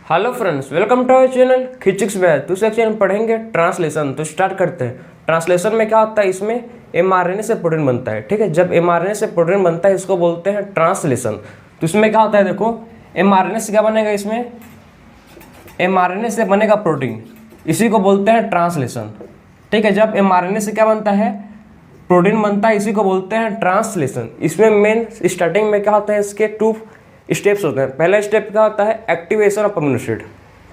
Hello friends, welcome to our channel खिचिक्स batch. तो section में पढ़ेंगे ट्रांसलेशन। तो स्टार्ट करते हैं। ट्रांसलेशन में क्या होता है, इसमें एमआरएनए से प्रोटीन बनता है। ठीक है, जब एमआरएनए से प्रोटीन बनता है इसको बोलते हैं ट्रांसलेशन। तो इसमें क्या होता है, देखो एमआरएनए से क्या बनेगा, इसमें एमआरएनए से बनेगा प्रोटीन, इसी को बोलते हैं ट्रांसलेशन। ठीक है, जब एमआरएनए से क्या बनता है, प्रोटीन बनता है, इसी को बोलते हैं ट्रांसलेशन। इसमें मेन स्टार्टिंग में क्या होता है, इसके 2 स्टेप्स होते हैं। पहला स्टेप क्या होता है, एक्टिवेशन ऑफ अमीनो एसिड।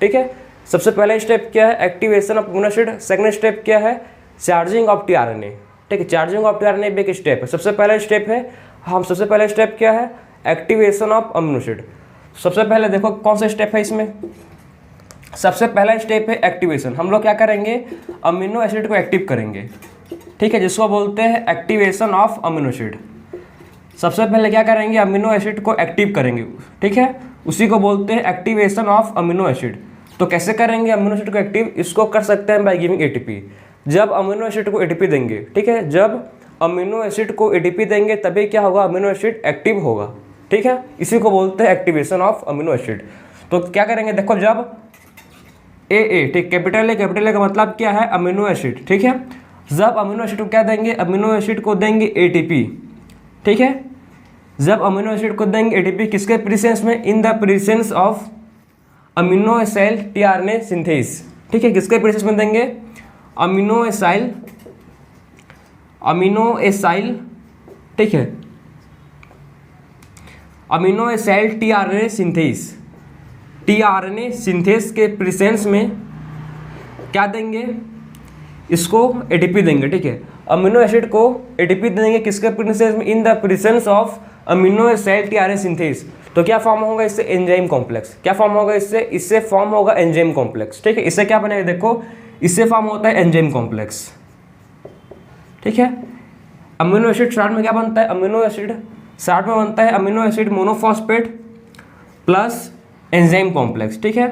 ठीक है, सबसे पहला स्टेप क्या है, activation of amino acid. Second step क्या है, चार्जिंग ऑफ टीआरएनए। ठीक है, चार्जिंग ऑफ टीआरएनए भी एक स्टेप है। सबसे पहला स्टेप है, सबसे पहला स्टेप क्या है, एक्टिवेशन ऑफ अमीनो एसिड। सबसे पहले देखो कौन सा स्टेप है इसमें, सबसे पहला स्टेप है एक्टिवेशन। हम लोग क्या करेंगे, अमीनो एसिड को एक्टिव करेंगे। ठीक है, जिसको बोलते हैं एक्टिवेशन ऑफ अमीनो एसिड। सबसे पहले क्या करेंगे, अमीनो एसिड को एक्टिव करेंगे। ठीक है, उसी को बोलते हैं एक्टिवेशन ऑफ अमीनो एसिड। तो कैसे करेंगे अमीनो एसिड को एक्टिव, इसको कर सकते हैं बाय गिविंग एटीपी। जब अमीनो एसिड को एटीपी देंगे, ठीक है, जब अमीनो एसिड को एटीपी देंगे तभी क्या होगा, अमीनो एसिड एक्टिव होगा। ठीक है, इसी को बोलते हैं एक्टिवेशन ऑफ अमीनो एसिड। तो क्या करेंगे, देखो जब ए, ठीक, कैपिटल ए का मतलब क्या है, अमीनो एसिड। ठीक है, जब अमीनो एसिड को क्या देंगे, अमीनो एसिड को देंगे एटीपी। ठीक है, जब अमीनो एसिड को देंगे एटीपी, किसके प्रेजेंस में, in the presence of amino acyl tRNA synthase. ठीक है, किसके प्रेजेंस में देंगे, अमीनो एसाइल, ठीक है, अमीनो एसाइल टीआरएनए सिंथेस के प्रेजेंस में क्या देंगे, इसको एटीपी देंगे। ठीक है, अमीनो एसिड को एटीपी देंगे किसके प्रेजेंस में, in the presence of amino acyl tRNA synthase. तो क्या फॉर्म होगा इससे, एंजाइम कॉम्प्लेक्स। क्या फॉर्म होगा इससे फॉर्म होगा एंजाइम कॉम्प्लेक्स। ठीक है, इससे क्या बनेगा, देखो इससे फॉर्म होता है एंजाइम कॉम्प्लेक्स। ठीक है, अमीनो एसिड स्टार्ट में क्या बनता है, अमीनो एसिड स्टार्ट में बनता है amino acid monophosphate plus enzyme complex. ठीक है,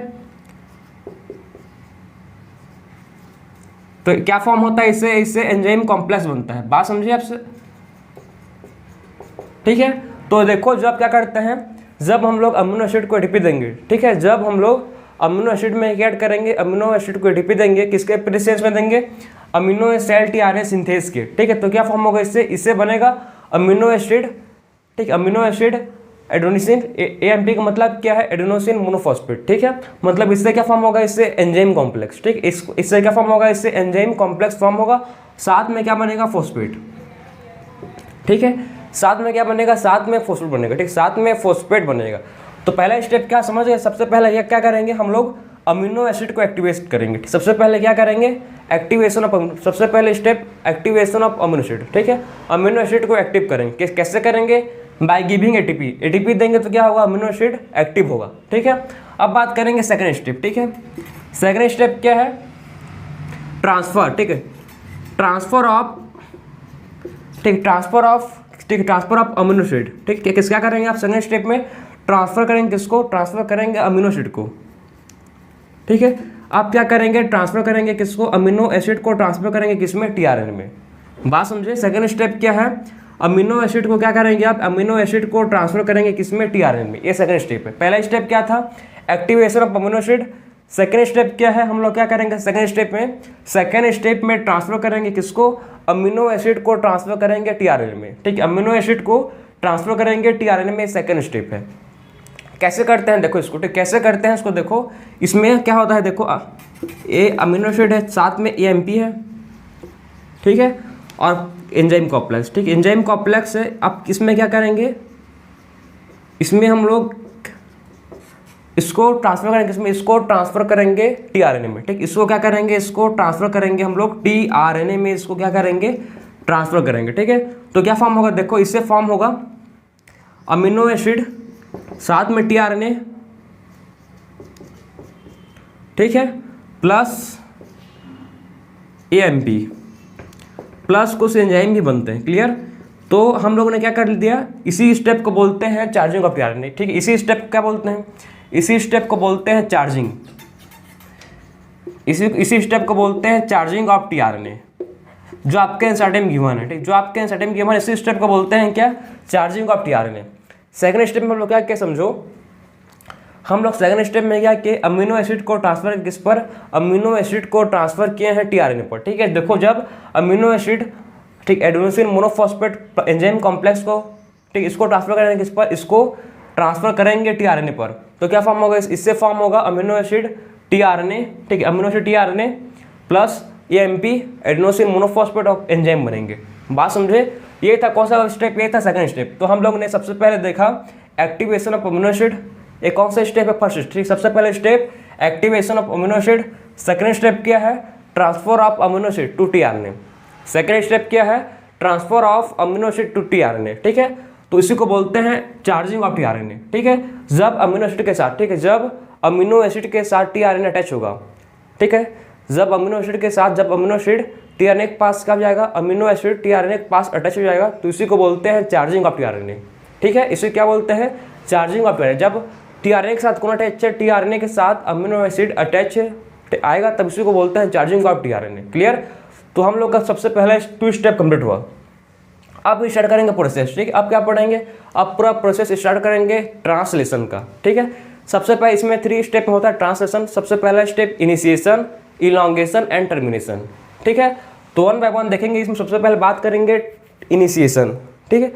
तो क्या फॉर्म होता है इससे एंजाइम कॉम्प्लेक्स बनता है। बात समझिए आपसे। ठीक है, तो देखो जब क्या करते हैं, जब हम लोग अमीनो एसिड को एटीपी देंगे, ठीक है, जब हम लोग अमीनो एसिड में क्या करेंगे, अमीनो एसिड को एटीपी देंगे, किसके प्रेजेंस में देंगे, अमीनो एसाइल टीआरएनए सिंथेस के। ठीक है, तो क्या फॉर्म होगा इससे बनेगा अमीनो एसिड, ठीक, अमीनो एसिड एडेनोसिन, एएमपी का मतलब क्या है, एडेनोसिन मोनोफॉस्फेट। ठीक है, मतलब इससे क्या फॉर्म होगा, इससे एंजाइम कॉम्प्लेक्स। ठीक, इससे क्या फॉर्म होगा, इससे एंजाइम कॉम्प्लेक्स फॉर्म होगा। साथ में क्या बनेगा, फॉस्फेट। ठीक है, साथ में क्या बनेगा, साथ में फॉस्फेट बनेगा। ठीक, साथ में फॉस्फेट बनेगा। तो पहला स्टेप क्या समझ गए, सबसे पहले क्या करेंगे, हम लोग अमीनो एसिड को एक्टिवेट करेंगे। सबसे पहले क्या करेंगे, एक्टिवेशन ऑफ, सबसे पहले step activation of amino acid. ठीक है, अमीनो एसिड को एक्टिव करेंगे, कैसे करेंगे, बाय गिविंग एटीपी। एटीपी देंगे तो क्या होगा, अमीनो एसिड एक्टिव होगा। ठीक है, अब बात करेंगे सेकंड स्टेप। ठीक है, सेकंड स्टेप क्या है, ट्रांसफर। ठीक है, ट्रांसफर ऑफ अमीनो एसिड। ठीक है, क्या करेंगे आप सेकंड स्टेप में, ट्रांसफर करेंगे किसको, ट्रांसफर करेंगे अमीनो एसिड को। ठीक है, आप क्या करेंगे, ट्रांसफर करेंगे किसको, अमीनो एसिड को ट्रांसफर करेंगे किसमें, टीआरएनए में। बात समझे, सेकंड स्टेप क्या है, अमीनो एसिड को क्या करेंगे आप, अमीनो एसिड को ट्रांसफर करेंगे किसमें, टीआरएनए में। ये सेकंड स्टेप है। पहला स्टेप क्या था, activation of amino acid. Second step क्या है, हम लोग क्या करेंगे सेकंड स्टेप में ट्रांसफर करेंगे किसको, अमीनो एसिड को ट्रांसफर करेंगे टीआरएनए में। ठीक है, अमीनो एसिड को ट्रांसफर करेंगे टीआरएनए में, सेकंड स्टेप है। कैसे करते हैं देखो इसको, ठीक, कैसे करते हैं इसको, देखो इसमें क्या होता है, देखो ए अमीनो एसिड है, साथ में एएमपी है। ठीक है, और एंजाइम कॉम्प्लेक्स। ठीक, एंजाइम कॉम्प्लेक्स है। अब इसमें क्या करेंगे, इसमें हम लोग इसको ट्रांसफर करेंगे, इसमें इसको ट्रांसफर करेंगे टीआरएनए में। ठीक, इसको क्या करेंगे, इसको ट्रांसफर करेंगे हम लोग टीआरएनए में, इसको क्या करेंगे, ट्रांसफर करेंगे। ठीक है, तो क्या फॉर्म होगा, देखो इससे फॉर्म होगा अमीनो एसिड साथ में टीआरएनए, ठीक है, प्लस एएमपी प्लस कुछ एंजाइम भी बनते हैं। क्लियर, तो हम लोगों ने क्या कर दिया, इसी स्टेप को बोलते हैं चार्जिंग ऑफ टीआरएनए। ठीक है, इसी स्टेप क्या बोलते हैं, इसी स्टेप को बोलते हैं चार्जिंग, इसी स्टेप को बोलते हैं चार्जिंग ऑफ टीआरएनए, जो आपके आंसर में गिवन है। ठीक, जो आपके आंसर में गिवन है, इसी स्टेप को बोलते हैं क्या, charging of tRNA. Second step में हम लोग क्या समझो, हम लोग सेकंड स्टेप में क्या कि अमीनो एसिड को ट्रांसफर किस पर, अमीनो एसिड को ट्रांसफर किए हैं टीआरएनए पर। ठीक है, देखो जब अमीनो एसिड, ठीक, एडेनोसिन मोनोफॉस्फेट एंजाइम कॉम्प्लेक्स को, ठीक, इसको ट्रांसफर करेंगे किस पर, इसको ट्रांसफर करेंगे टीआरएनए पर, तो क्या फॉर्म होगा, इससे फॉर्म होगा अमीनो एसिड टीआरएनए। ठीक है, amino acid tRNA plus AMP adenosine monophosphate और एंजाइम बनेंगे। बात समझे, ये था कौन सा स्टेप, ये था सेकंड स्टेप। तो हम लोग ने सबसे पहले देखा एक्टिवेशन ऑफ अमीनो एसिड, एक कौन सा स्टेप है, फर्स्ट। ठीक, सबसे पहले step activation of amino acid. Second step क्या है, transfer of amino acid to tRNA. Second step क्या है, transfer of amino acid to tRNA. ठीक है, तो इसी को बोलते हैं चार्जिंग ऑफ टीआरएनए। ठीक है, जब अमीनो एसिड के साथ, ठीक है, जब अमीनो एसिड के साथ टीआरएनए अटैच होगा, ठीक है, जब अमीनो एसिड के साथ, जब अमीनो एसिड टीआरएनए के पास कब जाएगा, अमीनो एसिड टीआरएनए के पास अटैच हो जाएगा, तो इसी को बोलते हैं चार्जिंग ऑफ टीआरएनए। ठीक है, इसे क्या बोलते हैं, चार्जिंग ऑफ टीआरएनए। जब टीआरएनए के साथ कौन अटैच है, टीआरएनए के साथ अमीनो एसिड अटैच आएगा, तब इसी को बोलते हैं चार्जिंग ऑफ टीआरएनए। क्लियर। तो हम लोग का सबसे पहला 2 स्टेप कंप्लीट हुआ। अब स्टार्ट करेंगे प्रोसेस। ठीक है, अब क्या पढ़ेंगे, अब पूरा प्रोसेस स्टार्ट करेंगे ट्रांसलेशन का। ठीक है, सबसे पहले इसमें 3 स्टेप होता है ट्रांसलेशन। सबसे पहला step initiation, elongation and termination. ठीक है, तो 1 बाय 1 देखेंगे। इसमें सबसे पहले बात करेंगे इनिशिएशन। ठीक है,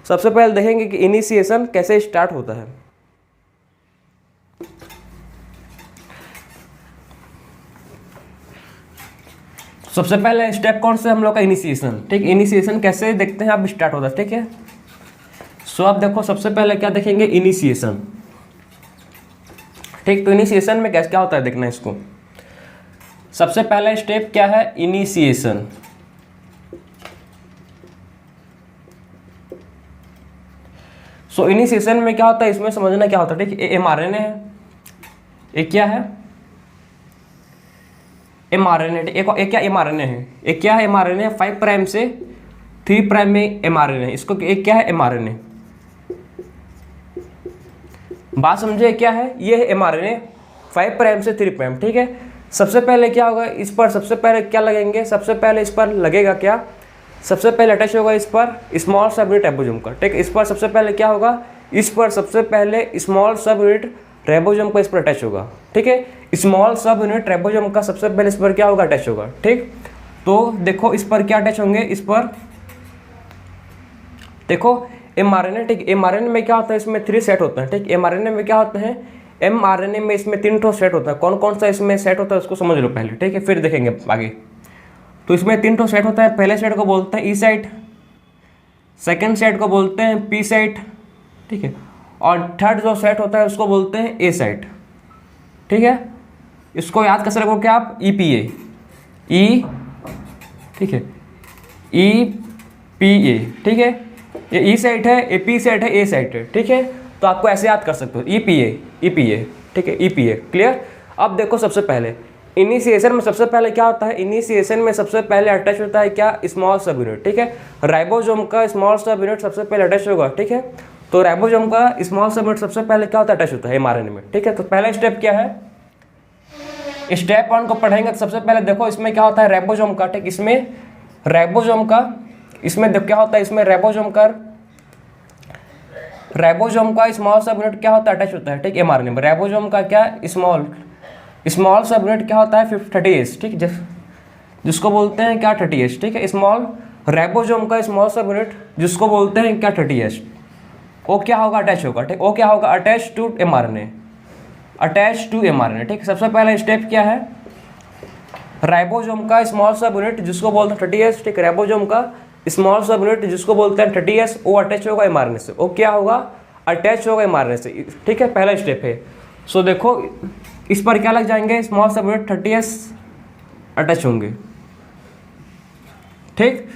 सबसे पहले देखेंगे कि इनिशिएशन कैसे स्टार्ट होता है। सबसे पहले स्टेप कौन सा हम लोग का, इनिशिएशन। ठीक, इनिशिएशन कैसे देखते हैं, अब स्टार्ट होता है। ठीक है, सो अब देखो सबसे पहले क्या देखेंगे, इनिशिएशन। ठीक, तो इनिशिएशन में क्या होता है देखना इसको। सबसे पहला स्टेप क्या है, इनिशिएशन। सो इनिशिएशन में क्या होता है, इसमें समझना क्या होता है। ठीक, एमआरएनए है, एक क्या है, एमआरएनए। एक क्या एमआरएनए है, एक क्या है एमआरएनए, 5 प्राइम से 3 प्राइम में एमआरएनए, इसको एक क्या है एमआरएनए। बात समझे क्या है, ये है एमआरएनए 5 प्राइम से 3 प्राइम। ठीक है, सबसे पहले क्या होगा, इस पर सबसे पहले क्या लगेंगे, सबसे पहले इस पर लगेगा क्या, सबसे पहले अटैच होगा इस पर स्मॉल सब यूनिट राइबोसोम का। ठीक है, इस पर सबसे पहले क्या होगा, इस पर सबसे पहले स्मॉल सब यूनिट राइबोसोम का इस पर अटैच होगा। ठीक है, स्मॉल सब यूनिट राइबोसोम का सबसे पहले इस पर क्या होगा, अटैच होगा। ठीक, तो देखो इस पर क्या अटैच होंगे, इस पर देखो एमआरएनए। ठीक, एमआरएनए में क्या होता है, इसमें 3 सेट होते हैं। ठीक, एमआरएनए में क्या होते हैं, एमआरएनए में इसमें 3 ठो सेट होता है। कौन कौन सा इसमें सेट होता है उसको समझ लो पहले। ठीक है, फिर देखेंगे आगे। तो इसमें 3 ठो सेट होता है। पहले सेट को बोलते हैं ई साइट, सेकेंड सेट को बोलते हैं पी साइट, ठीक है, और थर्ड जो सेट होता है उसको बोलते हैं ए साइट। ठीक है, इसको याद कैसे रखोगे आप, ई पी ए, ई, ठीक है, ई पी ए। ठीक है, ये ई साइट है, ए पी साइट है, ए साइट है। ठीक है, तो आपको ऐसे याद कर सकते हो, ई पी ए, ई पी ए। ठीक है, ई पी ए। क्लियर। अब देखो सबसे पहले इनिशिएशन में सबसे पहले क्या होता है, इनिशिएशन में सबसे पहले अटैच होता है क्या, स्मॉल सब यूनिट। ठीक है, राइबोसोम का स्मॉल सब यूनिट सबसे पहले अटैच होगा। ठीक है, तो राइबोसोम का स्मॉल सब यूनिट सबसे पहले क्या होता है, अटैच होता है एमआरएनए में। ठीक है, तो पहला स्टेप क्या है, स्टेप 1 को पढ़ेंगे तो सबसे पहले देखो इसमें क्या होता है, राइबोसोम का। ठीक, इसमें राइबोसोम का, इसमें क्या होता है, इसमें राइबोसोम का स्मॉल सब यूनिट क्या होता है, अटैच होता है। ठीक, एमआरएनए में राइबोसोम का क्या, स्मॉल सब यूनिट क्या होता है, 30S। ठीक, जिसको बोलते हैं क्या, 30S। ठीक है, स्मॉल राइबोसोम का स्मॉल सब यूनिट जिसको बोलते हैं क्या, 30S, वो क्या होगा, अटैच होगा। ठीक, वो क्या होगा, attach to mRNA, attach to mRNA. ठीक, सबसे पहला स्टेप क्या है, राइबोसोम का स्मॉल सब यूनिट जिसको बोलते हैं 30S। ठीक, राइबोसोम का स्मॉल सब यूनिट जिसको बोलते हैं 30S, वो अटैच होगा एमआरएनए से। वो क्या होगा, अटैच होगा एमआरएनए से। ठीक है, पहला स्टेप है। सो देखो इस पर क्या लग जाएंगे, स्मॉल सब यूनिट 30S अटैच होंगे। ठीक,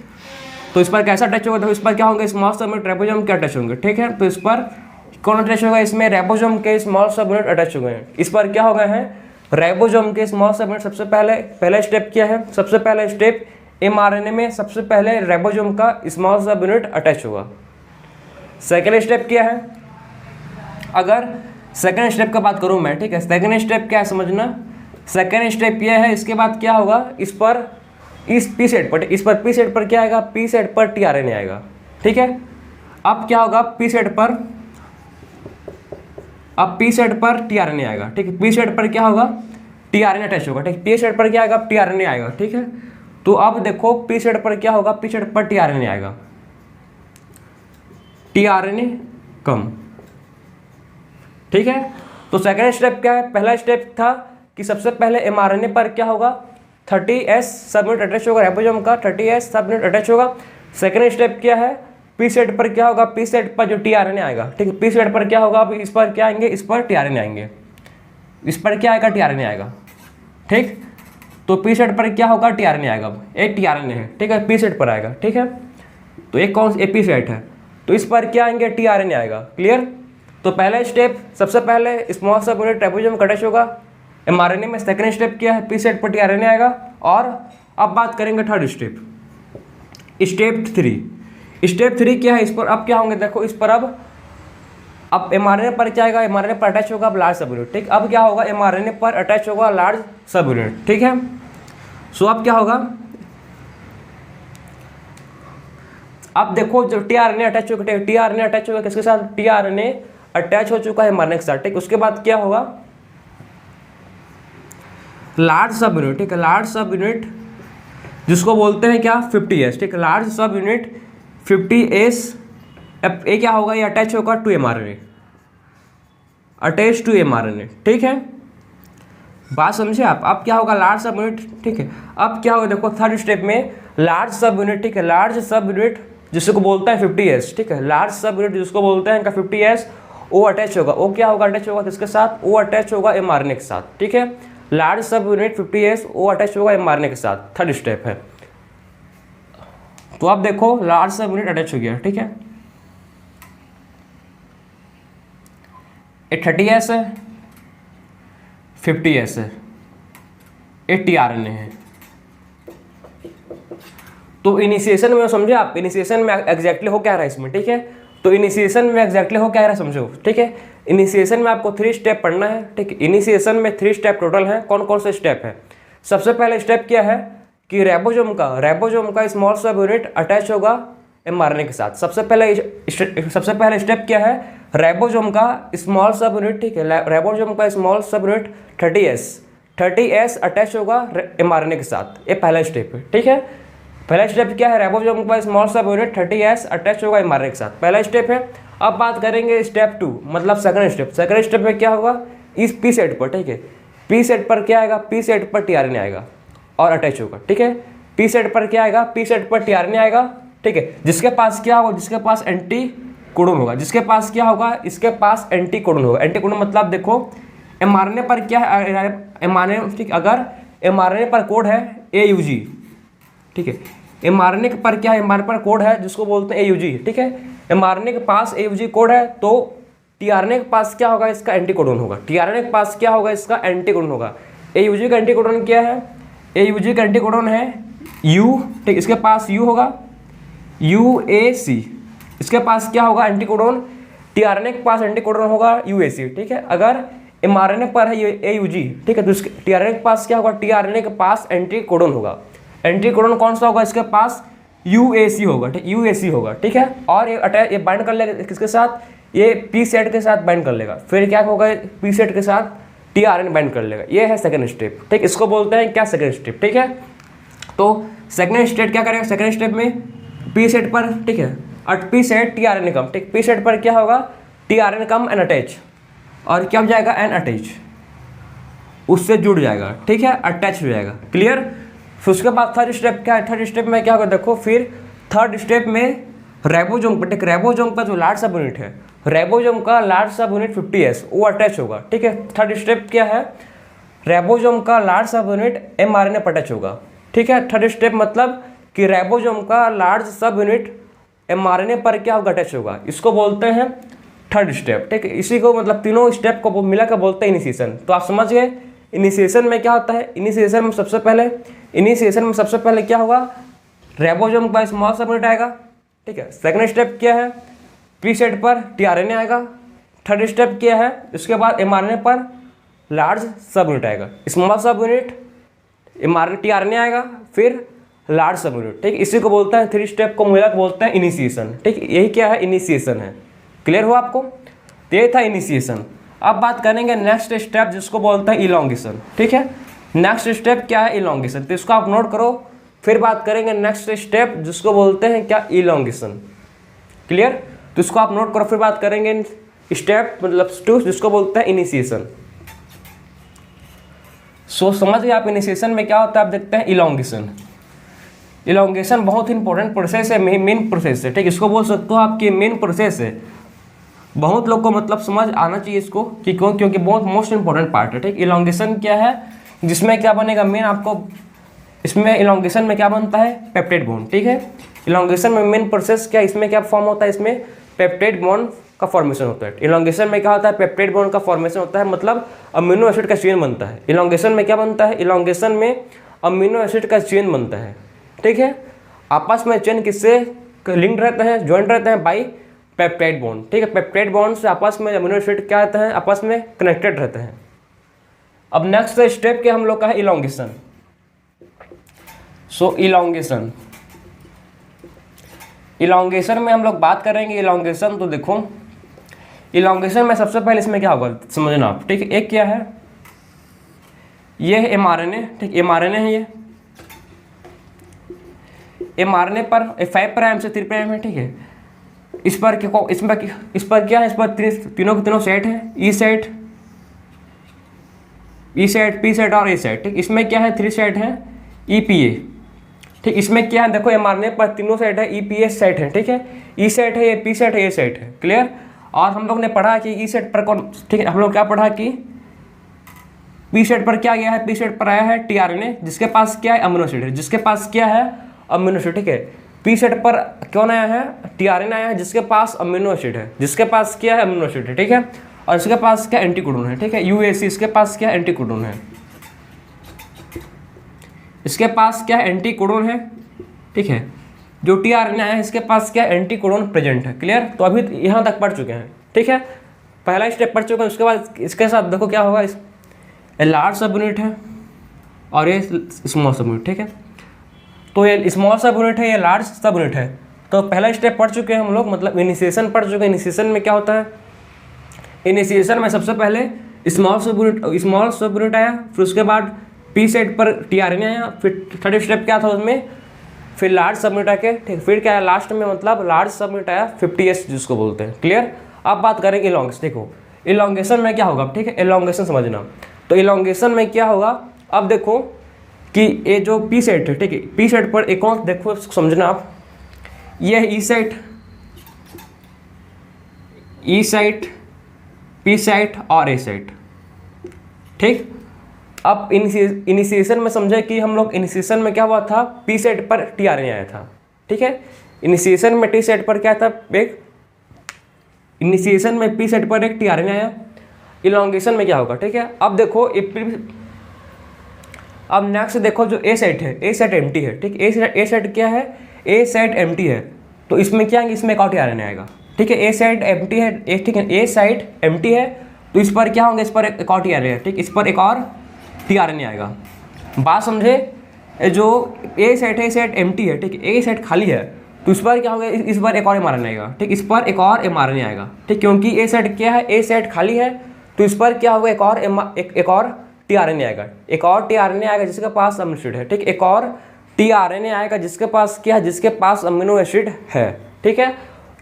तो इस पर कैसा अटैच होगा, देखो इस पर क्या होंगे, स्मॉल सब यूनिट राइबोसोम के अटैच होंगे। ठीक है, तो इस पर कौन अटैच होगा, इसमें राइबोसोम के स्मॉल सब यूनिट अटैच हो गए हैं। इस पर क्या हो गए हैं, राइबोसोम के स्मॉल सब यूनिट। सबसे पहला स्टेप क्या है, सबसे पहला स्टेप एमआरएनए में सबसे पहले राइबोसोम का स्मॉल सब यूनिट अटैच होगा। सेकेंड स्टेप क्या है, अगर सेकेंड स्टेप का बात करूं मैं, ठीक है, सेकेंड स्टेप क्या है समझना, सेकेंड स्टेप यह है, इसके बाद क्या होगा, इस पर इस पी सेट पर, इस पर पी सेट पर क्या आएगा, पी सेट पर टीआरएनए आएगा। ठीक है, अब क्या होगा, पी सेट पर अब पी साइड पर टीआरएनए आएगा, ठीक है। पी साइड पर क्या होगा, टीआरएनए अटैच होगा, ठीक। पी साइड पर क्या आएगा, टीआरएनए आएगा, ठीक है। तो अब देखो पी साइड पर क्या होगा, पी साइड पर टीआरएनए आएगा, टीआरएनए कम, ठीक है। तो सेकेंड स्टेप क्या है, पहला स्टेप था कि सबसे पहले एमआरएनए पर क्या होगा, 30S सब यूनिट अटैच होगा, राइबोसोम का 30S सब यूनिट अटैच होगा। सेकेंड स्टेप क्या है, पी साइड पर क्या होगा, पी साइड पर जो टीआरएनए आएगा, ठीक है। पी साइड पर क्या होगा, अब इस पर क्या आएंगे, इस पर टीआरएनए आएंगे, इस पर क्या आएगा, टीआरएनए आएगा, ठीक। तो पी साइड पर क्या होगा, टीआरएनए आएगा, एक टीआरएनए है, ठीक है, पी साइड पर आएगा, ठीक है। तो एक कौन सी पी साइड है, तो इस पर क्या आएंगे, टीआरएनए आएगा, क्लियर। तो पहला स्टेप सबसे पहले स्मॉल सब यूनिट राइबोसोम का अटैच होगा एमआरएनए में। सेकंड स्टेप क्या है, पी साइड पर टीआरएनए आएगा। और अब बात करेंगे थर्ड स्टेप, स्टेप 3। स्टेप 3 क्या है, इस पर अब क्या होंगे, देखो इस पर अब एमआरएनए पर क्या आएगा, एमआरएनए पर अटैच होगा अब लार्ज सब यूनिट, ठीक। अब क्या होगा, एमआरएनए पर अटैच होगा लार्ज सब यूनिट, ठीक है। सो अब क्या होगा, अब देखो जो टीआरएनए अटैच होगा, टीआरएनए अटैच होगा किसके साथ, टीआरएनए अटैच हो चुका है एमआरएनए के साथ, ठीक। उसके बाद क्या होगा, लार्ज सब यूनिट, ठीक है, लार्ज सब यूनिट जिसको बोलते हैं क्या, 50S, ठीक है। लार्ज सब यूनिट 50S ये क्या होगा, ये अटैच होगा to mRNA, attach to mRNA, ठीक है। बात समझे आप। अब क्या होगा, लार्ज सब यूनिट, ठीक है। अब क्या होगा, देखो थर्ड स्टेप में लार्ज सब यूनिट, ठीक है, लार्ज सब यूनिट जिसको बोलता है 50S, ठीक है, लार्ज सब यूनिट जिसको बोलते हैं 50S, वो अटैच होगा, वो क्या होगा, अटैच होगा किसके साथ, वो अटैच होगा एमआरएनए के साथ, ठीक है। लार्ज सब यूनिट 50S वो अटैच होगा एमआरएनए के साथ, थर्ड स्टेप है। तो अब देखो लार्ज सब यूनिट अटैच हो गया, ठीक है। ये 30S है, 50S है, ये टीआरएनए है। तो इनिशिएशन में समझे आप, इनिशिएशन में एग्जैक्टली हो क्या रहा है इसमें, ठीक है। तो इनिशिएशन में एग्जैक्टली हो क्या रहा है समझो, ठीक है। इनिशिएशन में आपको 3 स्टेप पढ़ना है, ठीक है। इनिशिएशन में 3 स्टेप टोटल है। कौन कौन से स्टेप है, सबसे पहले स्टेप क्या है कि राइबोसोम का स्मॉल सब यूनिट अटैच होगा एमआरएनए के साथ। सबसे पहले स्टेप क्या है, राइबोसोम का स्मॉल सब यूनिट, ठीक है, राइबोसोम का स्मॉल सब यूनिट 30S अटैच होगा एमआरएनए के साथ, ये पहला स्टेप है, ठीक है। पहला स्टेप क्या है, राइबोसोम का स्मॉल सब यूनिट 30S अटैच होगा एमआरएनए के साथ, पहला स्टेप है। अब बात करेंगे स्टेप 2, मतलब सेकंड स्टेप। सेकंड स्टेप में क्या होगा, इस पी साइड पर, ठीक है, पी साइड पर क्या आएगा, पी साइड पर टीआरएनए आएगा और अटैच होगा, ठीक है। पी साइड पर क्या आएगा, पी साइड पर टीआरएनए आएगा, ठीक है। जिसके पास क्या होगा, जिसके पास एंटी कोडन होगा, जिसके पास क्या होगा, इसके पास एंटी कोडन होगा। एंटी कोडन मतलब देखो एमआरएनए पर क्या है, एमआरएनए, ठीक, अगर एमआरएनए पर कोड है AUG, ठीक है, एमआरएनए पर क्या है, एमआरएनए पर कोड है जिसको बोलते हैं AUG, ठीक है। एमआरएनए के पास AUG कोड है, तो टीआरएनए के पास क्या होगा, इसका एंटी कोडन होगा। टीआरएनए के पास क्या होगा, इसका एंटी कोडन होगा। AUG का एंटी कोडन क्या है, AUG का एंटी कोडन है U, ठीक, इसके पास U होगा, UAC, इसके पास क्या होगा एंटी कोडन, टीआरएनए के पास एंटी कोडन होगा UAC, ठीक है। अगर एमआरएनए पर है ये AUG, ठीक है, तो इसके टीआरएनए के पास क्या होगा, टीआरएनए के पास एंटी कोडन होगा। एंटी कोडन कौन सा होगा, इसके पास UAC होगा, ठीक, UAC होगा, ठीक है। और ये बाइंड कर लेगा किसके साथ, ये पी सेट के साथ बाइंड कर लेगा। फिर क्या होगा, पी सेट के साथ टीआरएनए बाइंड कर लेगा। ये है सेकंड स्टेप, ठीक, इसको बोलते हैं क्या, सेकंड स्टेप, ठीक है। तो सेकंड स्टेप क्या करेगा, सेकंड स्टेप में पी सेट पर, ठीक है, पी सेट टीआरएनए कम, ठीक, पी सेट पर क्या होगा, टीआरएनए कम एन अटैच, और क्या हो जाएगा, एन अटैच, उससे जुड़ जाएगा, ठीक है, अटैच हो जाएगा, क्लियर। फिर उसके बाद थर्ड स्टेप क्या है, थर्ड स्टेप में क्या होगा, देखो फिर थर्ड स्टेप में राइबोसोम पर, ठीक, राइबोसोम का जो लार्ज सब यूनिट है, राइबोसोम का लार्ज सब यूनिट 50S वो अटैच होगा, ठीक है। थर्ड स्टेप क्या है, राइबोसोम का लार्ज सब यूनिट एमआरएनए पर अटैच होगा, ठीक है। थर्ड स्टेप मतलब कि राइबोसोम का लार्ज सब यूनिट एमआरएनए पर क्या होगा, अटैच होगा, इसको बोलते हैं थर्ड स्टेप, ठीक है। इसी को मतलब तीनों स्टेप को मिलाकर बोलते हैं इनिशिएशन। तो आप समझ गए इनिशिएशन में क्या होता है। इनिशिएशन में सबसे पहले क्या होगा, राइबोसोम का स्मॉल सब यूनिट आएगा, ठीक है। सेकंड स्टेप क्या है, पी सेट पर टीआरएनए आएगा। थर्ड स्टेप क्या है, इसके बाद एमआरएनए पर लार्ज सब यूनिट आएगा, स्मॉल सब यूनिट एमआरएनए टीआरएनए आएगा, फिर लार्ज सब यूनिट, ठीक। इसी को बोलते हैं, 3 स्टेप को मिलाकर बोलते हैं इनिशिएशन, ठीक। यही क्या है, इनिशिएशन है। क्लियर हुआ आपको, तो ये था इनिशिएशन। अब बात करेंगे नेक्स्ट स्टेप जिसको बोलते हैं इलॉन्गेशन, ठीक है। नेक्स्ट स्टेप क्या है? इलॉन्गेशन। तो इसको आप नोट करो, फिर बात करेंगे नेक्स्ट स्टेप जिसको बोलते हैं क्या? इलॉन्गेशन। क्लियर? तो इसको आप नोट करो, फिर बात करेंगे स्टेप मतलब 2 जिसको बोलते हैं इनिशिएशन। सो समझ गए आप इनिशिएशन में क्या होता है? आप देखते हैं इलॉन्गेशन। इलॉन्गेशन बहुत इंपॉर्टेंट प्रोसेस है, मेन प्रोसेस है, ठीक। इसको बोल सकते हो आपकी मेन प्रोसेस है। बहुत लोग को मतलब समझ आना चाहिए इसको कि क्यों, क्योंकि बहुत मोस्ट इंपॉर्टेंट पार्ट है, ठीक। इलॉन्गेशन क्या है? जिसमें क्या बनेगा मेन आपको, इसमें इलॉन्गेशन में क्या बनता है? पेप्टाइड बॉन्ड, ठीक है। इलॉन्गेशन में मेन प्रोसेस क्या, इसमें क्या फॉर्म होता है? इसमें पेप्टाइड बॉन्ड का फॉर्मेशन होता है। इलॉन्गेशन में क्या होता है? पेप्टाइड बॉन्ड का फॉर्मेशन होता है, मतलब अमीनो एसिड का चेन बनता है। इलॉन्गेशन में क्या बनता है? इलॉन्गेशन में अमीनो एसिड का चेन बनता है, ठीक है। आपस में चेन किससे लिंक्ड रहते हैं? ज्वाइंट रहते हैं बाई पेप्टाइड बॉन्ड, ठीक है। पेप्टाइड बॉन्ड से आपस में अमीनो एसिड क्या रहते हैं? आपस में कनेक्टेड रहते हैं। अब नेक्स्ट स्टेप क्या हम लोग का है? इलॉन्गेशन। सो इलॉन्गेशन, इलॉन्गेशन में हम लोग बात करेंगे इलॉन्गेशन। तो देखो इलॉन्गेशन में सबसे पहले इसमें क्या होगा समझना आप, ठीक है। एक क्या है? ये है mRNA, ठीक। mRNA है ये, mRNA पर 5 प्राइम से 3 प्राइम है, ठीक है। इस पर क्या है? इस पर तीनों के तीनों सेट है, ई सेट, पी सेट और ए सेट, ठीक। इसमें क्या है? 3 सेट है, EPA, ठीक। इसमें क्या है? देखो mRNA पर तीनों सेट है, EPA सेट है, ठीक है। ई सेट है, ये पी सेट है, ए सेट है। क्लियर? और हम लोग ने पढ़ा कि ई सेट पर कौन, ठीक है। हम लोग क्या पढ़ा कि पी सेट पर क्या गया है? पी सेट पर आया है tRNA, जिसके पास क्या है? अमीनो एसिड है, जिसके पास क्या है? अमीनो एसिड, ठीक है। पी सेट पर कौन आया है? tRNA आया है, जिसके पास अमीनो एसिड है, जिसके पास क्या है? अमीनो एसिड है, ठीक है। और इसके पास क्या? एंटीकोडोन है, ठीक है। UAC, इसके पास क्या? एंटीकोडोन है, इसके पास क्या? एंटीकोडोन है, ठीक है। जो tRNA है इसके पास क्या? एंटीकोडोन प्रेजेंट है। क्लियर? तो अभी यहाँ तक पढ़ चुके हैं, ठीक है। पहला स्टेप पढ़ चुके हैं। उसके बाद इसके साथ देखो क्या होगा, ये लार्ज सब यूनिट है और ये स्मॉल सब यूनिट, ठीक है। तो ये स्मॉल सब यूनिट है, ये लार्ज सब यूनिट है। तो पहला स्टेप पढ़ चुके हैं हम लोग, मतलब इनिशिएशन पढ़ चुके हैं। इनिशिएशन में क्या होता है? इनिशिएशन में सबसे पहले स्मॉल सब यूनिट आया, फिर उसके बाद पी सेट पर tRNA आया, फिर थर्ड स्टेप क्या था उसमें? फिर लार्ज सब यूनिट आके, ठीक। फिर क्या है लास्ट में? मतलब लार्ज सब यूनिट आया 50S जिसको बोलते हैं। क्लियर? अब बात करेंगे इलॉन्गेशन। देखो इलॉन्गेशन में क्या होगा, ठीक है। इलॉन्गेशन समझना। तो इलॉन्गेशन में क्या होगा? अब देखो कि ये जो पी सेट है, ठीक है। पी सेट पर एक और देखो समझना आप, ये है ई सेट, पी सेट और ए सेट, ठीक। अब इनिशिएशन में समझे कि हम लोग इनिशिएशन में क्या हुआ था? पी सेट पर tRNA आया था, ठीक है। इनिशिएशन में टी सेट पर क्या था? इनिशिएशन में पी सेट पर एक tRNA आया। इलॉन्गेशन में क्या होगा, ठीक है। अब देखो अब नेक्स्ट देखो जो ए सेट है, ए सेट एम्प्टी है, ठीक। ए सेट क्या है? ए सेट एम्प्टी है। तो इसमें क्या है? इसमें एक और tRNA आएगा, ठीक है। ए सेट एम्प्टी है, ठीक है। ए साइट एम्प्टी है, तो इस पर क्या होंगे? इस पर एक और tRNA है, ठीक। इस पर एक और tRNA आएगा। बात समझे? जो ए सेट है, ए सेट एम्प्टी है, ठीक। ए सेट खाली है, तो इस पर क्या होगा? इस पर एक और mRNA आएगा, ठीक। इस पर एक और mRNA आएगा, ठीक। क्योंकि ए सेट क्या है? ए सेट खाली है, तो इस पर क्या होगा? एक और tRNA आएगा। एक और tRNA आएगा जिसके पास अमीनो एसिड है, ठीक। एक और tRNA आएगा जिसके पास क्या है? जिसके पास अमीनो एसिड है, ठीक है।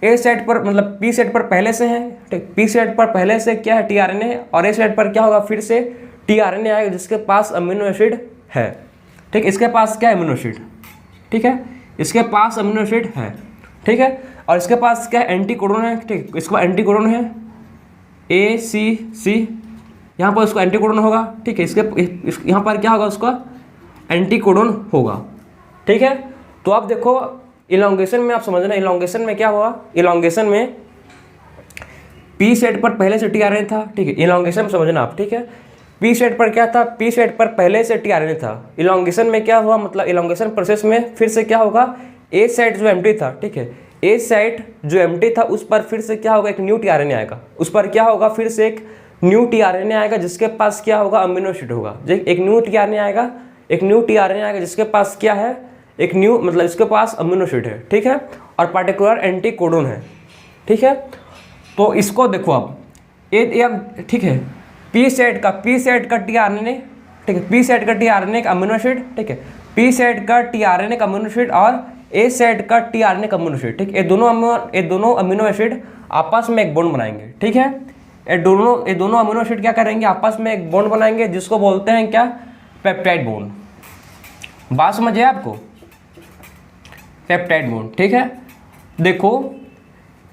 ए सेट पर मतलब पी सेट पर पहले से है, ठीक। पी सेट पर पहले से क्या है? tRNA। और ए सेट पर क्या होगा? फिर से tRNA आएगा जिसके पास अमीनो एसिड है, ठीक। इसके पास क्या है? अमीनो एसिड, ठीक है। इसके पास अमीनो एसिड है, ठीक है। और इसके पास क्या है? एंटीकोडोन है, ठीक। इसका एंटीकोडोन है ACC, यहाँ पर उसका एंटीकोडोन होगा, ठीक है। यहाँ पर क्या होगा? उसका एंटीकोडोन होगा, ठीक है। तो आप देखो इलॉन्गेशन में आप समझना, इलॉन्गेशन में क्या हुआ? इलॉन्गेशन में पी सेट पर पहले से tRNA था, ठीक है। इलॉन्गेशन में समझना आप, ठीक है। पी सेट पर क्या था? पी सेट पर पहले से tRNA था। इलॉन्गेशन में क्या हुआ? मतलब इलॉन्गेशन प्रोसेस में फिर से क्या होगा? ए साइट जो एम्प्टी था, ठीक है। ए साइट जो एम्प्टी था उस पर फिर से क्या होगा? एक न्यू tRNA आएगा। उस पर क्या होगा? फिर से एक न्यू tRNA आएगा जिसके पास क्या होगा? अमीनो एसिड होगा। एक न्यू tRNA आएगा, एक न्यू tRNA आएगा जिसके पास क्या है? एक न्यू मतलब इसके पास अमीनो एसिड है, ठीक है। और पार्टिकुलर एंटीकोडोन है, ठीक है। तो इसको देखो अब ठीक है, पी सेट का टीआरएनए, ठीक है, पी सेट का टीआरएनए का अमीनो एसिड, ठीक है, पी सेट का टीआरएनए का अमीनो एसिड और ए सेट का टीआरएनए का अमीनो एसिड, ठीक, ये दोनों अमीनो एसिड आपस में एक बॉन्ड बनाएंगे, ठीक है, ये दोनों अमीनो एसिड क्या करेंगे, आपस में एक बॉन्ड बनाएंगे जिसको बोलते हैं क्या, पेप्टाइड बॉन्ड। बात समझिए आपको, पेप्टाइड बॉन्ड, ठीक है। देखो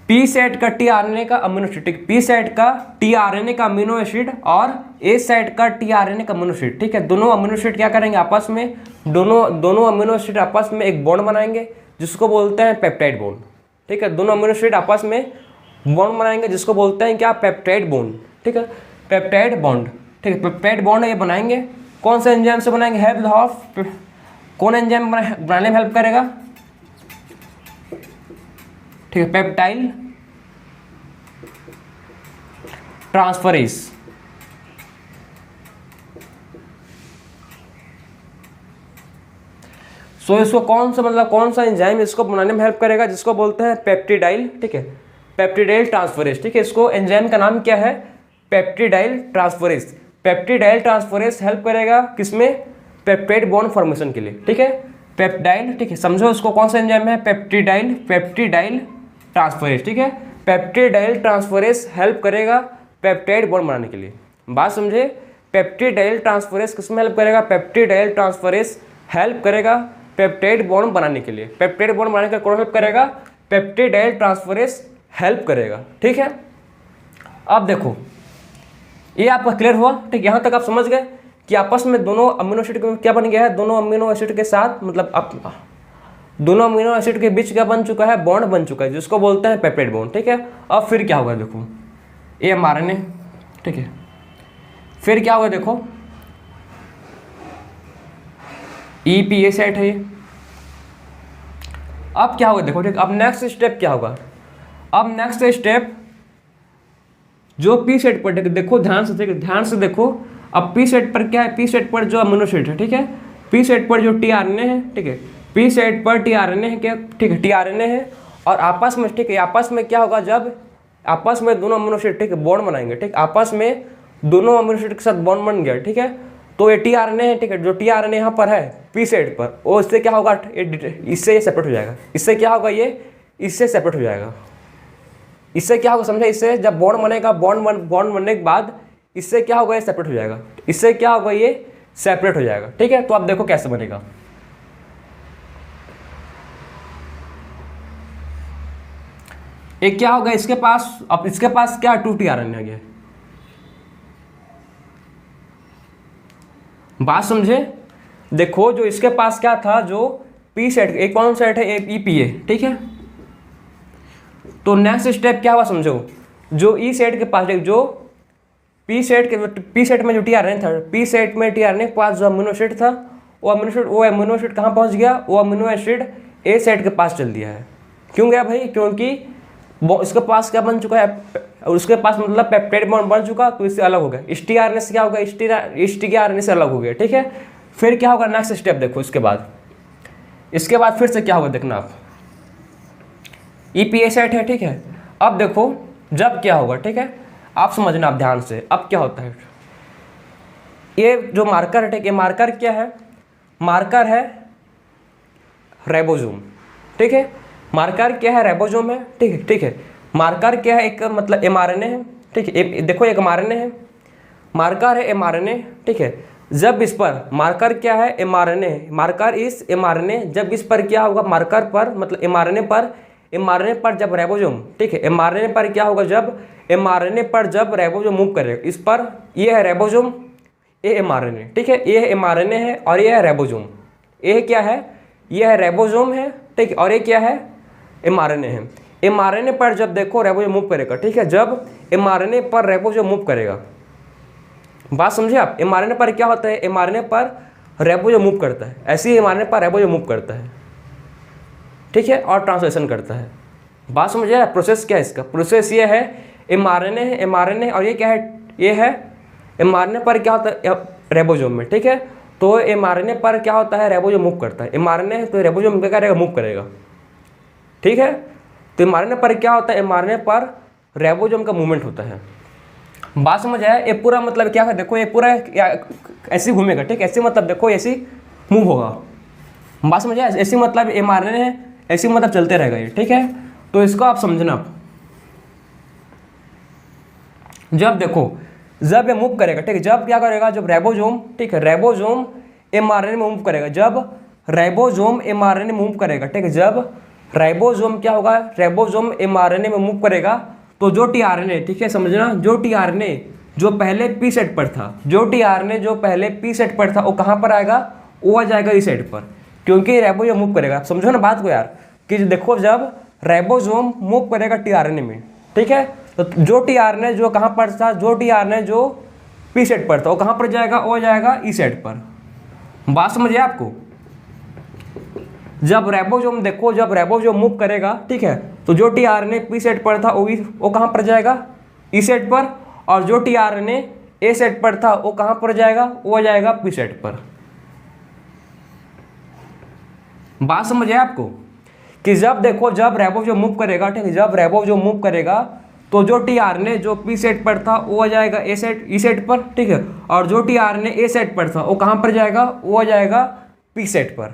पी सेट का टीआरएनए का अमीनो एसिड, पी सेट का टीआरएनए का अमीनो एसिड और ए सेट का टीआरएनए का अमीनो एसिड, ठीक है, दोनों अमीनो एसिड क्या करेंगे आपस में, दोनों अमीनो एसिड आपस में एक बॉन्ड बनाएंगे जिसको बोलते हैं पेप्टाइड बॉन्ड, ठीक है, दोनों अमीनो एसिड आपस में बॉन्ड बनाएंगे जिसको बोलते हैं क्या, पेप्टाइड बॉन्ड, ठीक है, पेप्टाइड बॉन्ड, ठीक है, पेप्टाइड बॉन्ड ये बनाएंगे कौन से एंजाइम से बनाएंगे, हेल्प ऑफ, कौन एंजाइम बनाने में हेल्प करेगा, ठीक है, पेप्टाइल ट्रांसफरेज। सो इसको कौन सा एंजाइम इसको बनाने में हेल्प करेगा, जिसको बोलते हैं पेप्टिडाइल, ठीक है, पेप्टिडाइल ट्रांसफरेज, ठीक है, इसको एंजाइम का नाम क्या है, peptidyl transferase. Peptidyl transferase help करेगा किसमें, पेप्टाइड बॉन्ड फॉर्मेशन के लिए, ठीक है, पेप्टाइल, ठीक है, समझो इसको कौन सा एंजाइम है, पेप्टिडाइल ट्रांसफरेज, ठीक है, पेप्टिडाइल ट्रांसफरेज हेल्प करेगा पेप्टाइड बॉन्ड बनाने के लिए। बात समझे, पेप्टिडाइल ट्रांसफरेज किसमें हेल्प करेगा, पेप्टिडाइल ट्रांसफरेज हेल्प करेगा पेप्टाइड बॉन्ड बनाने के लिए। पेप्टाइड बॉन्ड बनाने का कौन हेल्प करेगा, पेप्टिडाइल ट्रांसफरेज हेल्प करेगा, ठीक है। अब देखो ये आपका क्लियर हुआ, ठीक, यहाँ तक आप समझ गए कि आपस में दोनों अमीनो एसिड क्या बन गया है, दोनों अमीनो एसिड के साथ मतलब दोनों अमीनो एसिड के बीच क्या बन चुका है, बॉन्ड बन चुका है जिसको बोलते हैं पेप्टाइड बॉन्ड, ठीक है। अब फिर क्या होगा, देखो ये mRNA, ठीक है, फिर क्या होगा, देखो EPA सेट है ये। अब क्या होगा, देखो ठीक, अब नेक्स्ट स्टेप क्या होगा, अब नेक्स्ट स्टेप जो पी सेट पर, देखो ध्यान से देखो, अब पी सेट पर क्या है, पी सेट पर जो अमीनो एसिड है, ठीक है, पी सेट पर जो टीआरएनए है, ठीक है, पी सेट पर टीआरएनए है क्या, ठीक है, टीआरएनए है और आपस में, ठीक है, आपस में क्या होगा, जब आपस में दोनों अमीनो एसिड, ठीक है, बॉन्ड बनाएंगे, ठीक, आपस में दोनों अमीनो एसिड के साथ बॉन्ड बन गया, ठीक है, तो ये टीआरएनए है, ठीक है, जो टीआरएनए यहाँ पर है पी सेट पर, वो इससे क्या होगा, इससे ये सेपरेट हो जाएगा, इससे क्या होगा, ये इससे सेपरेट हो जाएगा, इससे क्या होगा समझे, इससे जब बॉन्ड बनेगा, बॉन्ड बनने के बाद इससे क्या होगा, ये सेपरेट हो जाएगा, इससे क्या होगा, ये सेपरेट हो जाएगा, ठीक है। तो आप देखो कैसे बनेगा, एक क्या होगा इसके पास, अब इसके पास क्या 2 टीआरएनए आ गया, बात समझे। देखो जो इसके पास क्या था, जो पी सेट, एक कौन सेट है, EPA, ठीक है, तो नेक्स्ट स्टेप क्या हुआ समझो, जो ई सेट के पास, जो पी सेट में जो टीआरएनए था, पी सेट में टीआरएनए के पास जो अमीनो एसिड था, वो अमीनो एसिड कहाँ पहुँच गया, वो अमीनो एसिड ए सेट के पास चल दिया है। क्यों गया भाई, क्योंकि इसके पास क्या बन चुका है, उसके पास मतलब पेप्टाइड बॉन्ड बन चुका, तो इससे अलग हो गया, इस टीआरएनए से क्या होगा, इस टीआरएनए से अलग हो गया, ठीक है। फिर क्या होगा नेक्स्ट स्टेप, देखो इसके बाद फिर से क्या होगा, देखना आप, EPA सेट है, ठीक है। अब देखो जब क्या होगा, ठीक है, आप समझना आप ध्यान से, अब क्या होता है, ये जो मार्कर है, ठीक है, मार्कर क्या है, मार्कर है राइबोसोम, ठीक है, मार्कर क्या है, राइबोसोम है, ठीक है, मार्कर क्या है, एक मतलब mRNA है, ठीक है, देखो एक mRNA है, मार्कर है mRNA, ठीक है, जब इस पर मार्कर क्या है, mRNA, मार्कर इस mRNA, जब इस पर क्या होगा, मार्कर पर मतलब mRNA पर जब राइबोसोम, ठीक है, mRNA पर क्या होगा, जब mRNA पर जब राइबोसोम मूव करेगा, इस पर ये है राइबोसोम, ये mRNA, ठीक है, ये है mRNA है और ये है राइबोसोम, ये क्या है, ये है राइबोसोम है, ठीक है, और ये क्या है, mRNA है। mRNA पर जब देखो राइबोसोम मूव करेगा, ठीक है, जब mRNA पर राइबोसोम मूव करेगा, बात समझे आप, mRNA पर क्या होता है, mRNA पर राइबोसोम मूव करता है, ऐसे ही mRNA पर राइबोसोम मूव करता है, ठीक है, और ट्रांसलेशन करता है। बात समझे, प्रोसेस क्या है इसका, प्रोसेस ये है, mRNA और ये क्या है, ये है mRNA पर क्या होता है, राइबोसोम में, ठीक है, तो mRNA पर क्या होता है, राइबोसोम मूव करता है, mRNA है तो राइबोसोम क्या करेगा, मूव करेगा, ठीक है। तो mRNA पर क्या होता है, mRNA पर राइबोसोम का मूवमेंट होता है, बात समझ आया? ये पूरा मतलब क्या है, देखो ये पूरा ऐसे घूमेगा, ठीक है, ऐसे मतलब देखो ऐसे मूव होगा। बात समझ आया? ऐसे मतलब ये मारने है, ऐसे मतलब चलते रहेगा ये, ठीक है। तो इसको आप समझना, जब देखो जब ये मूव करेगा, ठीक है, जब क्या करेगा, जब राइबोसोम, ठीक है, राइबोसोम mRNA में मूव करेगा, जब राइबोसोम mRNA में मूव करेगा, ठीक है, जब राइबोसोम क्या होगा, राइबोसोम mRNA में मूव करेगा, तो जो tRNA, ठीक है, समझना, जो tRNA जो पहले पी सेट पर था, जो tRNA जो पहले पी सेट पर था, वो कहाँ पर आएगा, वो आ जाएगा इस सेट पर, क्योंकि राइबोसोम मूव करेगा। समझो ना बात को यार, कि देखो जब राइबोसोम मूव करेगा tRNA में, ठीक है, तो जो tRNA जो कहाँ पर था, जो tRNA जो पी सेट पर था, वो कहाँ पर जाएगा, वो जाएगा ई सेट पर। बात समझिए आपको? जब राइबोसोम देखो, जब राइबोसोम मूव करेगा, ठीक है, तो जो tRNA पी सेट पर था वो कहाँ पर जाएगा, ई सेट पर, और जो tRNA ए सेट पर था वो कहाँ पर जाएगा, वो जाएगा पी सेट पर। बात समझ आए आपको? कि जब देखो जब राइबोसोम मूव करेगा, ठीक है, जब राइबोसोम मूव करेगा, तो जो tRNA जो पी सेट पर था वो आ जाएगा ए सेट, ई सेट पर, ठीक है, और जो tRNA ए सेट पर था वो कहाँ पर जाएगा, वो आ जाएगा पी सेट पर।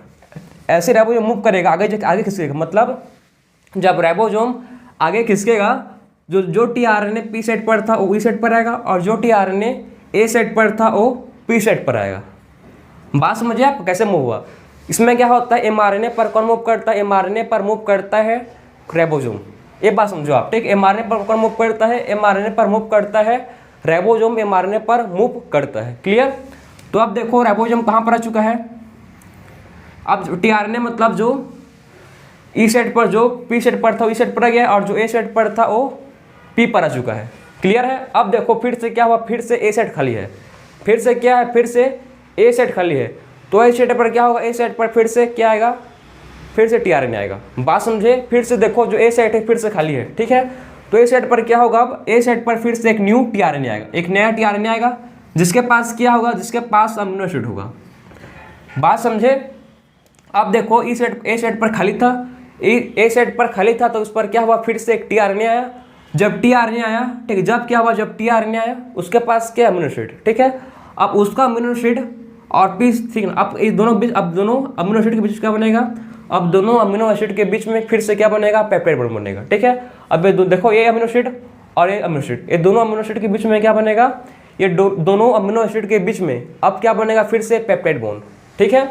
ऐसे राइबोसोम मूव करेगा, आगे खिसकेगा, मतलब जब राइबोसोम आगे खिसकेगा, जो tRNA पी सेट पर था वो ई सेट पर आएगा, और जो tRNA ए सेट पर था वो पी सेट पर आएगा। बात समझिए आप कैसे मूव हुआ? इसमें क्या होता है, mRNA पर कौन मूव करता है, mRNA पर मूव करता है राइबोसोम। ये बात समझो आप, ठीक, mRNA पर कौन मूव करता है, mRNA पर मूव करता है राइबोसोम, mRNA पर मूव करता है। क्लियर? तो अब देखो राइबोसोम कहाँ पर आ चुका है, अब tRNA मतलब जो ई सेट पर, जो पी सेट पर था ई सेट पर आ गया, और जो ए सेट पर था वो पी पर आ चुका है। क्लियर है? अब देखो फिर से क्या हुआ, फिर से ए सेट खाली है, फिर से क्या है, फिर से ए सेट खाली है, तो ए सेट पर क्या होगा, ए सेट पर फिर से क्या आएगा, फिर से tRNA आएगा। बात समझे? फिर से देखो जो ए सेट है फिर से खाली है, ठीक है, तो ए सेट पर क्या होगा, अब ए सेट पर फिर से एक न्यू tRNA आएगा, एक नया tRNA आएगा, जिसके पास क्या होगा, जिसके पास अमीनो एसिड होगा। बात समझे? अब देखो ए सेट पर खाली था, ए सेट पर खाली था, तो उस पर क्या हुआ, फिर से एक tRNA आया। जब tRNA आया, ठीक है, जब क्या हुआ, जब tRNA आया उसके पास क्या अमीनो एसिड, ठीक है, अब उसका अमीनो एसिड और पी, ठीक है, अब इस दोनों बीच, अब दोनों अमीनो एसिड के बीच क्या बनेगा, अब दोनों अमीनो एसिड के बीच में फिर से क्या बनेगा, पेप्टाइड बॉन्ड बनेगा, ठीक है। अब ये देखो ये अमीनो एसिड और ये अमीनो एसिड, ये दोनों अमीनो एसिड के बीच में क्या बनेगा, ये दोनों अमीनो एसिड के बीच में अब क्या बनेगा, फिर से पेप्टाइड बॉन्ड, ठीक है।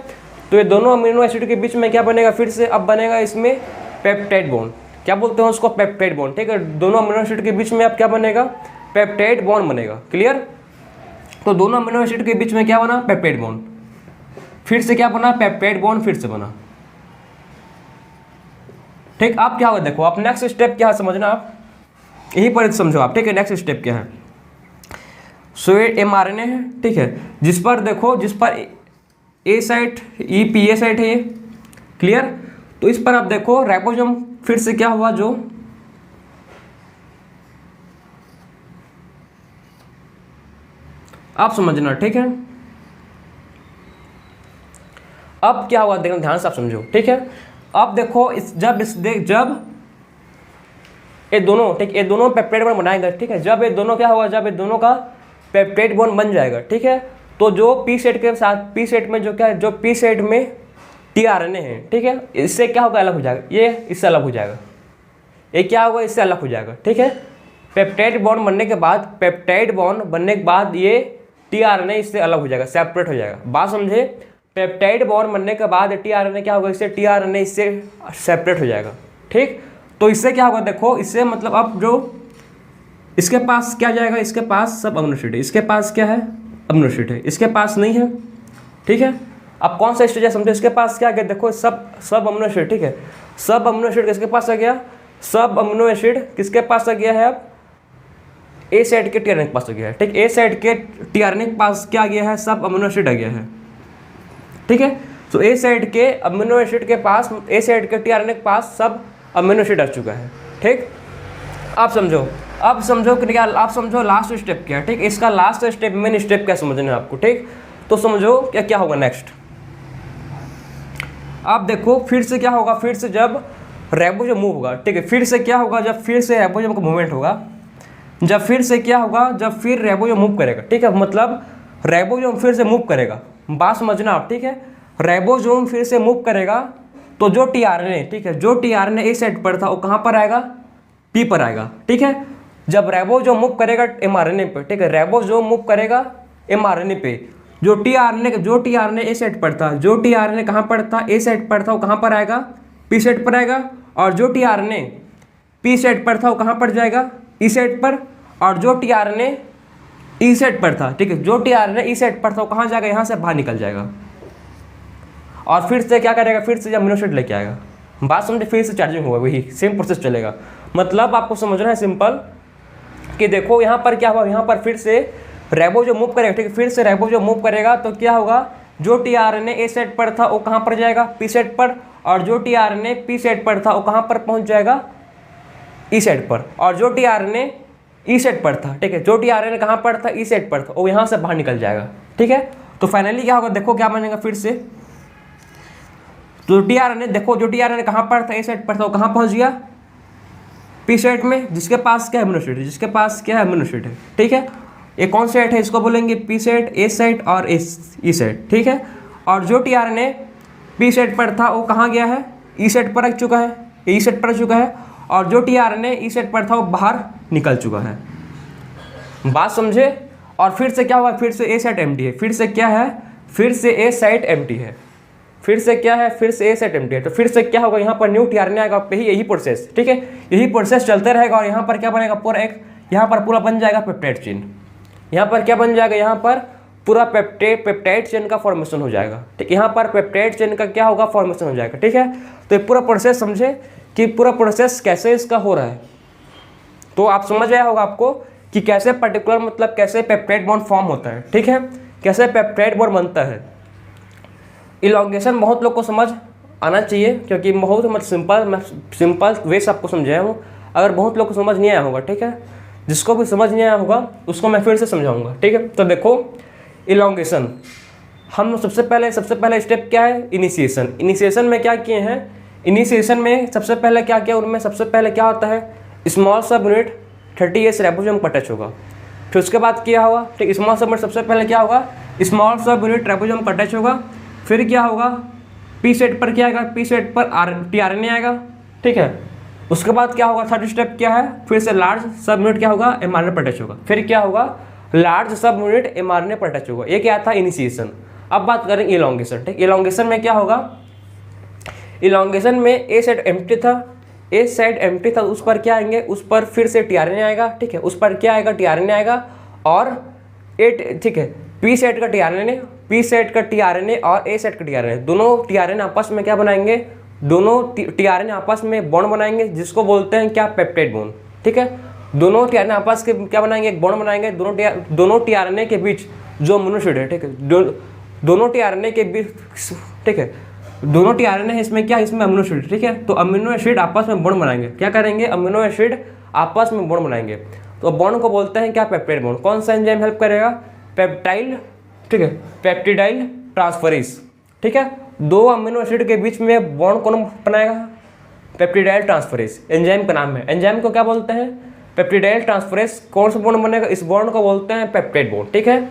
तो ये दोनों अमीनो एसिड के बीच में क्या बनेगा, फिर से अब बनेगा इसमें पेप्टाइड बॉन्ड, क्या बोलते हैं उसको, पेप्टाइड बॉन्ड, ठीक है। दोनों अमीनो एसिड के बीच में अब क्या बनेगा, पेप्टाइड बॉन्ड बनेगा। क्लियर? तो दोनों अमीनो एसिड के बीच में क्या बना, पेप्टाइड बॉन्ड, फिर से क्या बना, पेप्टाइड बॉन्ड फिर से बना, ठीक। अब क्या होगा, देखो आप नेक्स्ट स्टेप क्या है समझना, आप यही पर समझो आप, ठीक है। नेक्स्ट स्टेप क्या है, सो ये mRNA है, ठीक है, जिस पर देखो, जिस पर A site E P A site है ये। क्लियर? तो इस पर आप देखो राइबोसोम फिर से क्या हुआ, जो आप समझना, ठीक है। अब क्या हुआ देखना, ध्यान से आप समझो, ठीक है। अब देखो जब ये दोनों, ठीक, ये दोनों पेप्टाइड बॉन्ड बनाएगा, ठीक है। जब ये दोनों क्या होगा, जब ये दोनों का पेप्टाइड बॉन्ड बन जाएगा, ठीक है, तो जो पी सेट के साथ, पी सेट में जो क्या है, जो पी सेट में tRNA है, ठीक है, इससे क्या होगा, अलग हो जाएगा, ये इससे अलग हो जाएगा, ये क्या होगा, इससे अलग हो जाएगा, ठीक है। पेप्टाइड बॉन्ड बनने के बाद, पेप्टाइड बॉन्ड बनने के बाद ये tRNA इससे अलग हो जाएगा, सेपरेट हो जाएगा। बात समझे? पेप्टाइड बॉन्ड बनने के बाद tRNA क्या होगा, इससे tRNA इससे सेपरेट हो जाएगा, ठीक। तो इससे क्या होगा, देखो इससे मतलब अब जो इसके पास क्या जाएगा, इसके पास सब अमीनो एसिड है, इसके पास क्या है, अमीनो एसिड है, इसके पास नहीं है, ठीक है। अब कौन सा स्टेज है समझो, इसके पास क्या गया, देखो सब अमीनो एसिड, ठीक है, सब अमीनो एसिड किसके पास आ गया, सब अमीनो एसिड किसके पास आ गया है, अब ए साइड के tRNA के पास आ गया है, ठीक। ए साइड के tRNA के पास क्या आ गया है, सब अमीनो एसिड आ गया है, ठीक है। तो ए साइड के अमीनो एसिड के पास, ए साइड के tRNA के पास सब अमीनो एसिड आ चुका है, ठीक। आप समझो, अब समझो कि क्या, आप समझो लास्ट स्टेप क्या है, ठीक। इसका लास्ट स्टेप, मेन स्टेप क्या समझना है आपको, ठीक। तो समझो क्या क्या होगा नेक्स्ट। आप देखो फिर से क्या होगा, फिर से जब राइबोसोम मूव होगा, ठीक है, फिर से क्या होगा, जब फिर से राइबोसोम का मूवमेंट होगा, जब फिर से क्या होगा, जब फिर राइबोसोम मूव करेगा, ठीक है, मतलब राइबोसोम फिर से मूव करेगा, बात समझना आप, ठीक है। राइबोसोम फिर से मूव करेगा तो जो टीआरएनए, ठीक है, जो टीआरएनए ए साइट पर था वो कहाँ पर आएगा, पी पर आएगा, ठीक है। जब राइबोसोम मूव करेगा एमआरएनए पे, ठीक है, राइबोसोम मूव करेगा एमआरएनए पे, जो टीआरएनए ए साइट पर था, जो टीआरएनए कहाँ पर था, ए साइट पर था, वो कहाँ पर आएगा, पी साइट पर आएगा। और जो टीआरएनए पी साइट पर था वो कहाँ पर जाएगा, ई साइट पर। और जो टीआरएनए ई साइट पर था, ठीक है, जो टीआरएनए ई साइट पर था वो कहाँ जाएगा, यहाँ से बाहर निकल जाएगा और फिर से क्या करेगा, फिर से अमीनो एसिड लेके आएगा। बात समझे, फिर से चार्जिंग होगा, वही सेम प्रोसेस चलेगा। मतलब आपको समझना है सिंपल कि देखो यहाँ पर क्या हुआ, यहाँ पर फिर से राइबोसोम मूव करेगा, ठीक है, फिर से राइबोसोम मूव करेगा तो क्या होगा, जो टीआरएनए ए साइट पर था वो कहाँ पर जाएगा, पी साइट पर। और जो टीआरएनए पी साइट पर था वो कहाँ पर पहुँच जाएगा, ई साइट पर। और जो टीआरएनए ई साइट पर था, ठीक है, जो टीआरएनए कहाँ पर था, ई साइट पर था, वो यहाँ से बाहर निकल जाएगा, ठीक है। तो फाइनली क्या होगा, देखो क्या बनेगा फिर से, तो टीआरएनए देखो, जो टीआरएनए कहाँ पर था, ए साइट पर था, वो कहाँ पहुँच गया, पी साइट में, जिसके पास क्या अमीनो एसिड है, जिसके पास क्या अमीनो एसिड है, ठीक है। ये कौन साइट है, इसको बोलेंगे पी साइट, ए साइट और ई साइट, ठीक है। और जो टीआरएनए पी साइट पर था वो कहाँ गया है, ई साइट पर आ चुका है, ई साइट पर आ चुका है। और जो टीआरएनए ई साइट पर था वो बाहर निकल चुका है, बात समझे। और फिर से क्या हुआ, फिर से ए साइट एम्प्टी है, फिर से क्या है, फिर से ए साइट एम्प्टी है, फिर से क्या है, फिर से ए साइट एम्प्टी है। तो फिर से क्या होगा, यहाँ पर न्यू टीआरएनए आएगा, यही प्रोसेस, ठीक है, यही प्रोसेस चलते रहेगा। और यहाँ पर क्या बनेगा, पूरा एक यहाँ पर पूरा बन जाएगा पेप्टाइड चेन। यहाँ पर क्या बन जाएगा, यहाँ पर पूरा पेप्टाइड चेन का फॉर्मेशन हो जाएगा, ठीक, यहाँ पर पेप्टाइड चेन का क्या होगा, फॉर्मेशन हो जाएगा, ठीक है। तो ये पूरा प्रोसेस समझे कि पूरा प्रोसेस कैसे इसका हो रहा है। तो आप समझ आया होगा आपको कि कैसे पर्टिकुलर, मतलब कैसे पेप्टाइड बॉन्ड फॉर्म होता है, ठीक है, कैसे पेप्टाइड बॉन्ड बनता है। इलॉन्गेशन बहुत लोग को समझ आना चाहिए, क्योंकि बहुत सिंपल वे से आपको समझाया हूँ। अगर बहुत लोग को समझ नहीं आया होगा, ठीक है, जिसको भी समझ नहीं आया होगा उसको मैं फिर से समझाऊंगा, ठीक है। तो देखो इलॉन्गेशन, हम सबसे पहले स्टेप क्या है, इनिशिएशन। इनिशिएशन में क्या किए हैं, इनिशिएशन में सबसे पहले क्या किया, उनमें सबसे पहले क्या होता है, स्मॉल सब यूनिट 30S राइबोसोम पर टच होगा। फिर उसके बाद क्या होगा, ठीक, स्मॉल सब यूनिट सबसे पहले क्या होगा, स्मॉल सब यूनिट राइबोसोम पर टच होगा। फिर क्या होगा, पी साइट पर क्या आएगा, पी साइट पर टीआरएनए आएगा, ठीक है। उसके बाद क्या होगा, थर्ड स्टेप क्या है, फिर से लार्ज सब यूनिट क्या होगा, एमआरएनए पर टच होगा। फिर क्या होगा, लार्ज सब यूनिट एमआरएनए पर टच होगा। ये क्या था, इनिशिएशन। अब बात करेंगे इलॉन्गेशन, ठीक। इलॉन्गेशन में क्या होगा, इलॉन्गेशन में ए साइड एम्प्टी था, ए साइड एम्प्टी था, उस पर क्या आएंगे, उस पर फिर से टीआरएनए आएगा, ठीक है, उस पर क्या आएगा, टीआरएनए आएगा। और ठीक है, पी साइड का टीआरएनए, पी साइड का टीआरएनए और ए साइड का टीआरएनए, दोनों टीआरएनए आपस में क्या बनाएंगे, दोनों टीआरएनए आपस में बॉन्ड बनाएंगे, जिसको बोलते हैं क्या, पेप्टाइड बॉन्ड, ठीक है। दोनों टीआरएनए आपस के क्या बनाएंगे, एक बॉन्ड बनाएंगे। दोनों टीआरएनए के बीच जो अमीनो एसिड है, ठीक है, दोनों टीआरएनए के बीच, ठीक है, दोनों टीआरएनए है, इसमें क्या, इसमें अमीनो एसिड, ठीक है। तो अमीनो एसिड आपस में बॉन्ड बनाएंगे, क्या करेंगे, अमीनो एसिड आपस में बॉन्ड बनाएंगे। तो बॉन्ड को बोलते हैं क्या, पेप्टाइड बॉन्ड। कौन सा एंजाइम हेल्प करेगा, पेप्टाइल, ठीक है, पेप्टिडाइल ट्रांसफरेज, ठीक है। दो अमीनो एसिड के बीच में बॉन्ड कौन बनाएगा, पेप्टिडाइल ट्रांसफरेज एंजाइम का नाम है। एंजाइम को क्या बोलते हैं, पेप्टिडाइल ट्रांसफरेज। कौन सा बॉन्ड बनेगा, इस बॉन्ड को बोलते हैं पेप्टाइड बॉन्ड, ठीक है।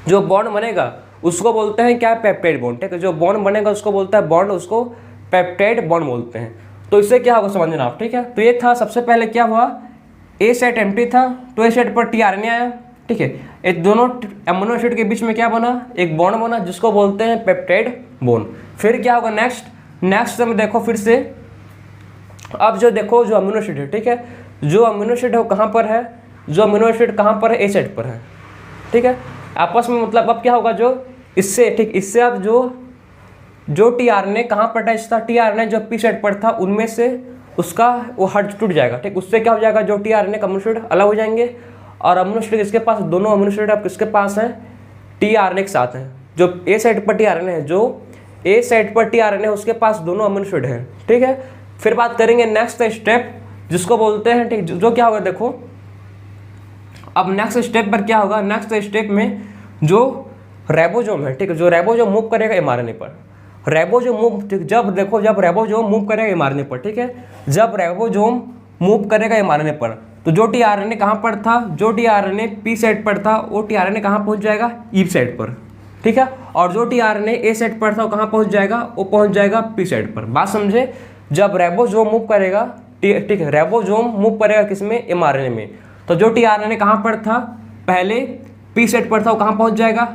जो बॉन्ड बनेगा उसको बोलते हैं क्या, पेप्टाइड बॉन्ड, ठीक है। जो बॉन्ड बनेगा उसको बोलता है बॉन्ड, उसको पेप्टाइड बॉन्ड बोलते हैं। तो इससे क्या होगा समझना आप, ठीक है। तो ये था, सबसे पहले क्या हुआ, ए साइट एम्प्टी था तो ए साइट पर टीआरएनए आया, ठीक है। ये दोनों अमीनो एसिड के बीच में क्या बना, एक बॉन्ड बना, जिसको बोलते हैं पेप्टाइड बॉन्ड। फिर क्या होगा, नेक्स्ट में देखो फिर से, अब जो देखो जो अमीनो एसिड है, ठीक है, जो अमीनो एसिड है वो कहाँ पर है, जो अमीनो एसिड कहाँ पर है, ए साइट पर है, ठीक है। आपस में मतलब अब क्या होगा, जो इससे, ठीक, इससे अब जो टीआरएनए कहाँ पर टच था, टीआरएनए जो पी साइट पर था, उनमें से उसका वो हट टूट जाएगा, ठीक। उससे क्या हो जाएगा, जो टीआरएनए का अमीनो एसिड अलग हो जाएंगे। और अमीनो एसिड किसके पास, दोनों अमीनो एसिड अब किसके पास हैं, टीआरएनए के साथ हैं। जो ए साइड पर टीआरएनए है, जो ए साइड पर टीआरएनए है, उसके पास दोनों अमीनो एसिड है, ठीक है। फिर बात करेंगे नेक्स्ट स्टेप, जिसको बोलते हैं, ठीक, जो क्या होगा, देखो अब नेक्स्ट स्टेप पर क्या होगा, नेक्स्ट स्टेप में जो राइबोसोम है, ठीक है, जो राइबोसोम मूव करेगा एमआरएनए पर, राइबोसोम मूव, ठीक, जब देखो जब राइबोसोम मूव करेगा एमआरएनए पर, ठीक है, जब राइबोसोम मूव करेगा एमआरएनए पर, तो जो tRNA कहाँ पर था, जो tRNA पी साइड पर था वो tRNA कहाँ पहुँच जाएगा, ई साइड पर, ठीक है। और जो tRNA ए साइड पर था वो कहाँ पहुँच जाएगा, वो पहुँच जाएगा पी साइड पर। बात समझे। जब राइबोसोम मूव करेगा, ठीक है, राइबोसोम मूव करेगा किसमें, mRNA में, तो जो tRNA कहाँ पर था, पहले पी साइड पर था, वो कहाँ पहुँच जाएगा,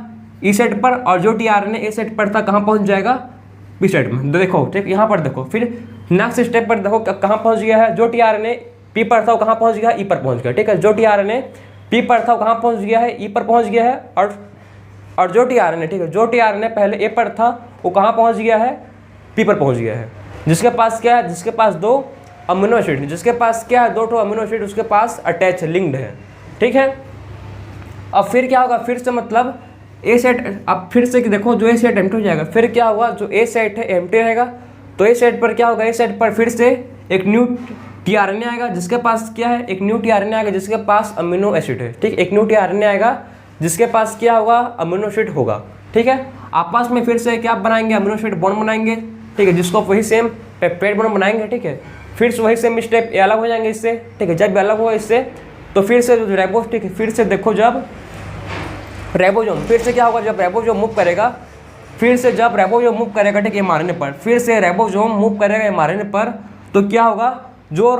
ई साइड पर। और जो tRNA ए साइड पर था कहाँ पहुँच जाएगा, पी साइड में। देखो ठीक, यहाँ पर देखो, फिर नेक्स्ट स्टेप पर देखो कहाँ पहुँच गया है, जो tRNA पी पर था वो कहाँ पहुँच गया, ई पर पहुँच गया, ठीक है। जो tRNA पी पर था वो कहाँ पहुँच गया है, ई पर पहुँच गया है। और जो tRNA, ठीक है, जो tRNA पहले ए पर था वो कहाँ पहुँच गया है, पी पर पहुँच गया है। जिसके पास क्या है, जिसके पास दो अमीनो एसिड, जिसके पास क्या है, दो ठो अमीनो एसिड उसके पास अटैच लिंक्ड है, ठीक है। अब फिर क्या होगा, फिर से मतलब ए सेट, अब फिर से देखो जो ए सेट एम्प्टी हो जाएगा, फिर क्या होगा, जो ए सेट है एम्प्टी रहेगा, तो ए सेट पर क्या होगा, ए सेट पर फिर से एक न्यू tRNA आएगा जिसके पास क्या है, एक न्यू tRNA आएगा जिसके पास अमीनो एसिड है, ठीक। एक न्यू tRNA आएगा जिसके पास क्या होगा, अमीनो एसिड होगा, ठीक है। आपस में फिर से क्या बनाएंगे, अमीनो एसिड बॉन्ड बनाएंगे, ठीक है, जिसको वही सेम पेप्टाइड बॉन्ड बनाएंगे, ठीक है। फिर से वही सेम स्टेप, ये अलग हो जाएंगे इससे, ठीक है। जब अलग होगा इससे तो फिर से जो राइबोस, ठीक है, फिर से देखो जब राइबोसोम फिर से क्या होगा, जब राइबोसोम मूव करेगा, फिर से जब राइबोसोम मूव करेगा, ठीक है, mRNA पर, फिर से राइबोसोम मूव करेगा mRNA पर, तो क्या होगा, जो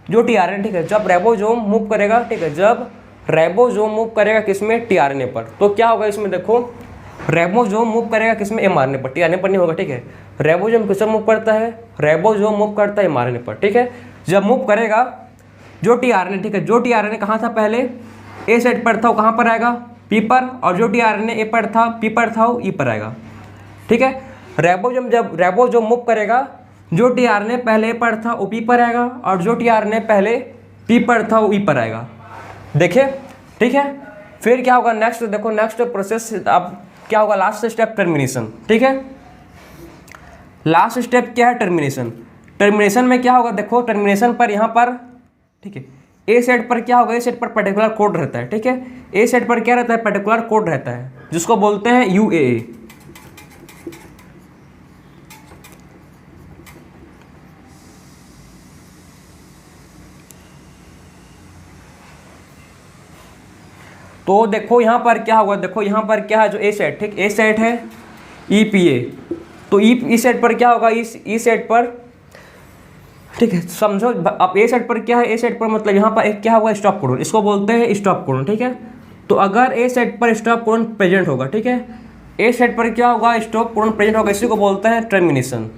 tRNA, ठीक है, जब राइबोसोम मूव करेगा, ठीक है, जब राइबोसोम मूव करेगा किसमें, tRNA पर, तो क्या होगा इसमें देखो, राइबोसोम मूव करेगा किसमें, mRNA पर, tRNA पर नहीं होगा, ठीक है। राइबोसोम किसमें मूव करता है, राइबोसोम मूव करता है mRNA पर, ठीक है। जब मूव करेगा जो tRNA, ठीक है, जो tRNA कहाँ था, पहले ए साइड पर था, वो कहाँ पर आएगा, पी पर। और जो tRNA ए पर था, पी पर था, वो ई पर आएगा, ठीक है। राइबोसोम जब राइबोसोम मूव करेगा, जो tRNA पहले ए पर था वो पी पर आएगा, और जो tRNA पहले पी पर था वो ई पर आएगा, देखिए, ठीक है। फिर क्या होगा नेक्स्ट, देखो नेक्स्ट प्रोसेस, अब क्या होगा, लास्ट स्टेप टर्मिनेशन, ठीक है। लास्ट स्टेप क्या है, टर्मिनेशन। टर्मिनेशन में क्या होगा, देखो टर्मिनेशन पर यहाँ पर, ठीक है, ए सेट पर क्या होगा, ए सेट पर पर्टिकुलर कोड रहता है, ठीक है। ए सेट पर क्या रहता है, पर्टिकुलर कोड रहता है जिसको बोलते हैं UAA। तो देखो यहाँ पर क्या होगा, देखो यहाँ पर क्या है, जो ए सेट, ठीक, ए सेट है EPA, तो ई सेट पर क्या होगा, इस ई सेट पर, ठीक है, समझो। अब ए सेट पर क्या है, ए सेट पर मतलब यहाँ पर एक क्या होगा, स्टॉप कोडन, इसको बोलते हैं स्टॉप कोडन, ठीक है। तो अगर ए सेट पर स्टॉप कोडन प्रेजेंट होगा, ठीक है, ए सेट पर क्या होगा, स्टॉप कोडन प्रेजेंट होगा, इसी को बोलते हैं टर्मिनेशन।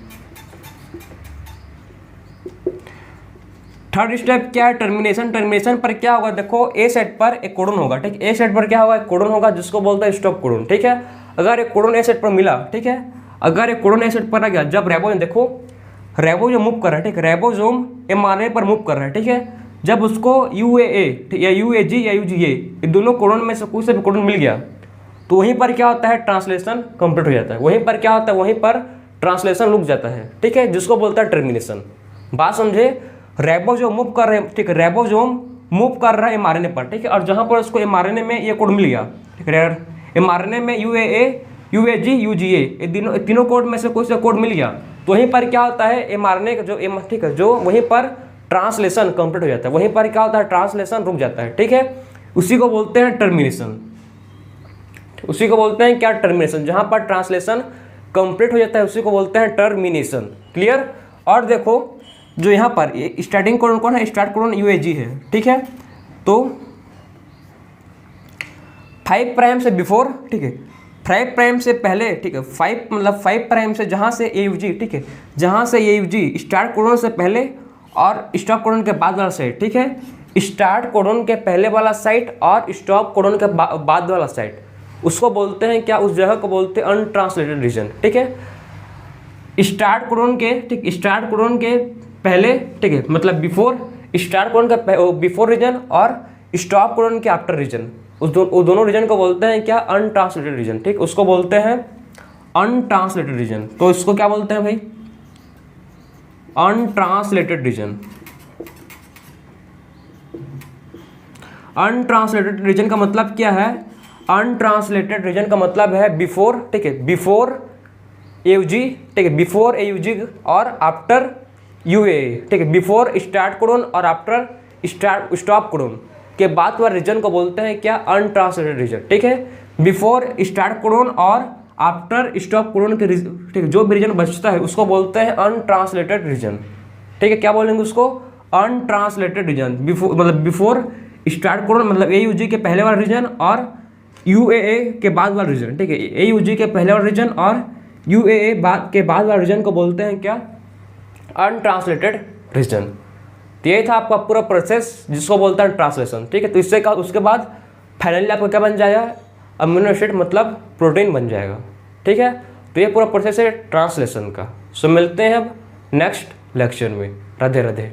थर्ड स्टेप क्या है, टर्मिनेशन। टर्मिनेशन पर क्या होगा, देखो ए सेट पर एक कोडन होगा, ठीक, ए सेट पर क्या होगा, एक कोडन होगा जिसको बोलते हैं स्टॉप कोडन, ठीक है। अगर एक कोडन ए सेट पर मिला, ठीक है, अगर एक कोडन ए सेट पर आ गया, जब राइबोसोम, देखो राइबोसोम मूव कर रहा है, ठीक, राइबोसोम mRNA पर मूव कर रहा है, ठीक है। जब उसको UAA या UAG या UGA, ये दोनों कोडन में से कोई से भी कोडन मिल गया, तो वहीं पर क्या होता है, ट्रांसलेशन कंप्लीट हो जाता है। वहीं पर क्या होता है, वहीं पर ट्रांसलेशन रुक जाता है, ठीक है, जिसको बोलता है टर्मिनेशन। बात समझे। राइबोसोम मूव कर रहे हैं, ठीक है, राइबोसोम मूव कर रहा है mRNA पर, ठीक है, और जहाँ पर उसको mRNA में ये कोड मिल गया, ठीक है, mRNA में UAA UAG UGA, ये तीनों कोड में से कोई सा कोड मिल गया, तो वहीं पर क्या होता है, mRNA का जो ठीक है, जो वहीं पर ट्रांसलेशन कंप्लीट हो जाता है, वहीं पर क्या होता है, ट्रांसलेशन रुक जाता है, ठीक है। उसी को बोलते हैं टर्मिनेशन, उसी को बोलते हैं क्या, टर्मिनेशन। जहाँ पर ट्रांसलेशन कंप्लीट हो जाता है उसी को बोलते हैं टर्मिनेशन, क्लियर। और देखो जो यहाँ पर स्टार्टिंग कोडन कौन है, स्टार्ट कोडन UAG है, ठीक है। तो 5 प्राइम से बिफोर, ठीक है, 5 प्राइम से पहले, ठीक है, 5 मतलब 5 प्राइम से जहाँ से AUG, ठीक है, जहाँ से AUG स्टार्ट कोडन से पहले और स्टॉप कोडन के बाद वाला साइड, ठीक है, स्टार्ट कोडन के पहले वाला साइड और स्टॉप कोडन के बाद वाला साइड, उसको बोलते हैं क्या, उस जगह को बोलते हैं अनट्रांसलेटेड रीजन, ठीक है। स्टार्ट कोडन के, ठीक, स्टार्ट कोडन के पहले, ठीक है, मतलब बिफोर, स्टार्ट कोडन का बिफोर रीजन और स्टॉप कोडन के आफ्टर रीजन, उस दोनों रीजन को बोलते हैं क्या, अनट्रांसलेटेड रीजन, ठीक, उसको बोलते हैं अनट्रांसलेटेड रीजन। तो इसको क्या बोलते हैं भाई, अनट्रांसलेटेड रीजन। अनट्रांसलेटेड रीजन का मतलब क्या है, अनट्रांसलेटेड रीजन का मतलब है बिफोर, ठीक है, बिफोर AUG, ठीक है, बिफोर AUG और आफ्टर UAA, ठीक है, बिफोर स्टार्ट कोडन और आफ्टर स्टॉप कोडोन के बाद वाले रीजन को बोलते हैं क्या, अनट्रांसलेटेड रीजन। ठीक है, बिफोर स्टार्ट कोडोन और आफ्टर स्टॉप कोडोन के ठीक है जो भी रीजन बचता है उसको बोलते हैं अनट्रांसलेटेड रीजन। ठीक है, क्या बोलेंगे उसको, अनट्रांसलेटेड रीजन। बिफोर मतलब बिफोर स्टार्ट कोडोन मतलब AUG के पहले वाला रीजन और UAA के बाद वाला रीजन। ठीक है, AUG के पहले वाला रीजन और UAA के बाद वाला रीजन को बोलते हैं क्या, अनट्रांसलेटेड रीजन। तो ये था आपका पूरा प्रोसेस जिसको बोलते हैं ट्रांसलेशन। ठीक है, तो इससे का उसके बाद फाइनली आपका क्या बन जाएगा, अमीनो एसिड मतलब प्रोटीन बन जाएगा। ठीक है, तो ये पूरा प्रोसेस है ट्रांसलेशन का। सो मिलते हैं अब नेक्स्ट लेक्चर में। राधे राधे।